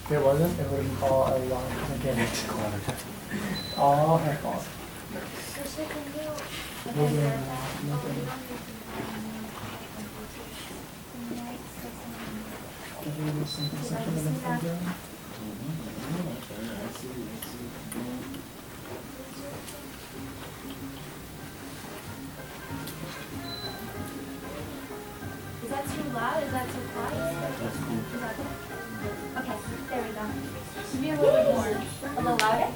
There wasn't. It would have called a lot again. Oh, heck off. Is that too loud? Is that too quiet? Okay, there we go. Should be a little bit more. A little louder?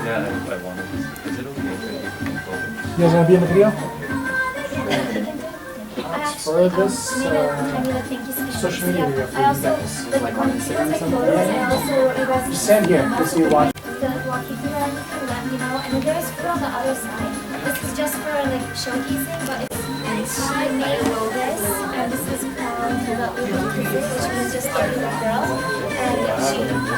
Yeah, I wanted to. Is it okay if You guys want to be in the video? For this social media video for you guys. Like on Instagram or something? Just stand here because you watch. Let me know. And then there's food on the other side. This is just for like showcasing, but she made this, and this is called the ʻŌlkىسي, which means just a little girl. And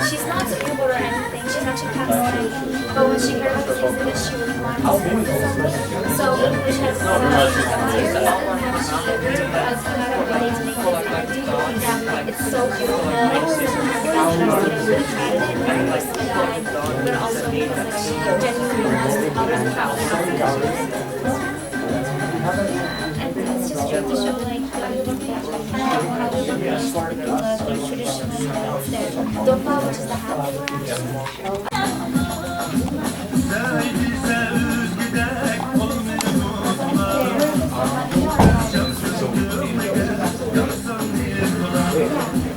she's not Uyghur or anything. She's actually Pakistani. But when she heard about this exhibit, she really wanted to send something. So English has and she agreed for us to have a way to make this energy. It's so beautiful. But also because like, she genuinely wants to help us out. And it's just great to show like how you look at how we look at the traditional styles there. Dopa, which is the hat.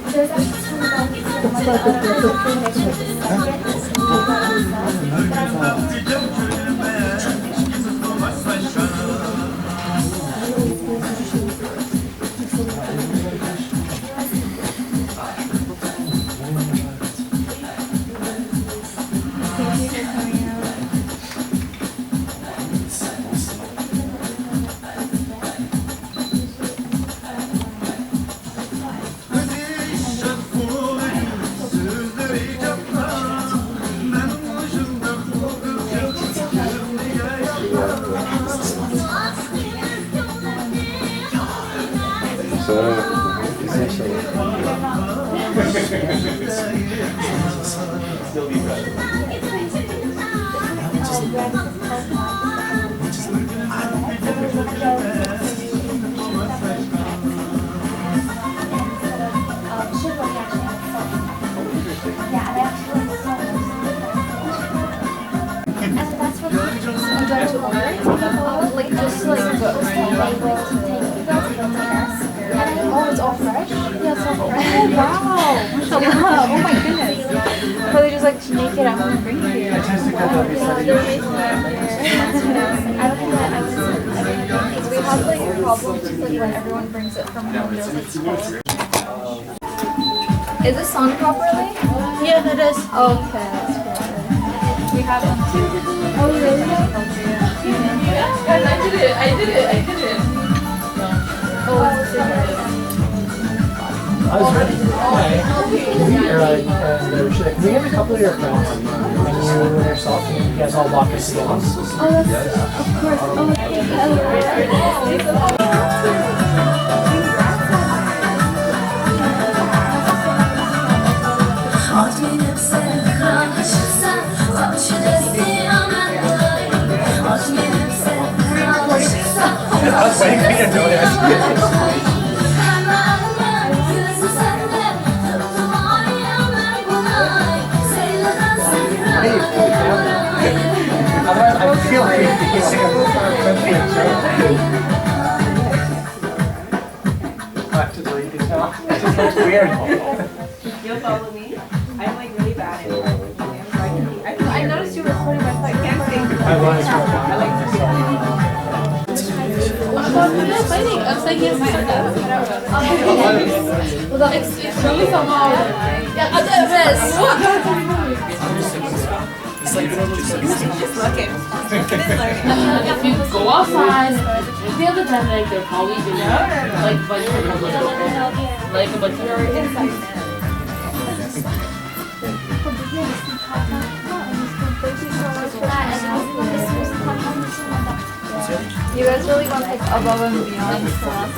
There's Oh, it's all fresh? Yeah, it's all fresh. Oh, wow. Oh my goodness. So they just like make it at home and bring it here. I tested that I don't think that I was. We have like a problem with like when everyone brings it from home. There's like spoiled. Is this on properly? Yeah, it is. Okay, that's good. We have them too. Oh, really? Yeah, I did it. Oh, it's good. I was ready. You're like, and they were like, can we have a couple of your friends? And you were yourself, and you guys all walk us along. Oh, that's, of course. I was waiting for you to do it. I feel like you can tell. It just looks weird. You'll follow me? I'm like really bad at it. I noticed you recording my I can't think. I was I like to see I'm not fighting. I'm saying yes. It's really somehow. Yeah, at the rest. Just looking. It is learning. If you go outside, if the other time like they're probably doing like a bunch of like a bunch of You guys really want like above and beyond stuff?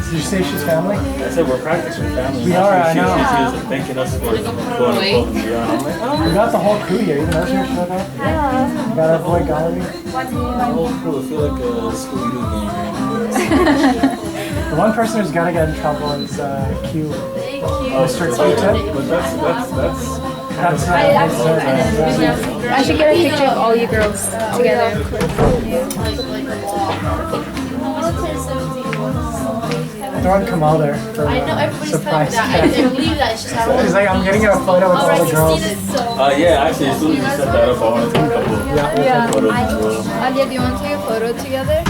Did you say she's family? I said we're practicing family. We are, I know. She was thanking us for going above and beyond. I'm like, oh. We got the whole crew here, even though you're showed up. Yeah. We got our boy Gallery. The whole crew, I feel like a Scooby-Doo game right The one person who's gotta get in trouble is Q. Mr. Q-Tip. But that's That's I should get a picture of all you girls together. Throw in Kamal there for I know everybody's surprise. telling me that. I didn't believe that. It's just I He's like, I'm getting a photo with all the girls. yeah, actually, as soon as you set that up, I want to take a couple Yeah. photos as well. Alia, do you want to take a photo together?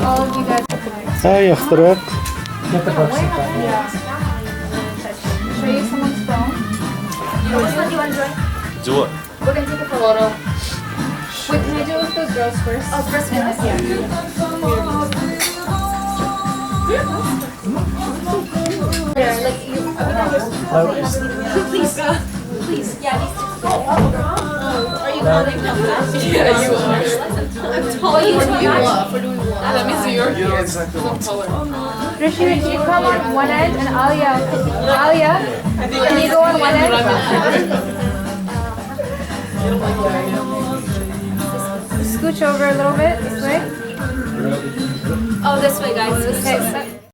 All of you guys. Hey, يخترق. Get the books. Show you someone's phone. Which one do you want to join? Do it. We're gonna take a photo. Wait, can I do it with those girls first? Oh, first one. Yeah. Yeah, like you. Please, please. Yeah, these two. Are you calling them back? Yeah, you are. I'm tall. You What do you want? What do we want? That means you're here. Some color. Rishi, you come on one end and Alia, can you go on one end? Scooch over a little bit, this way. Oh, this way, guys. This way.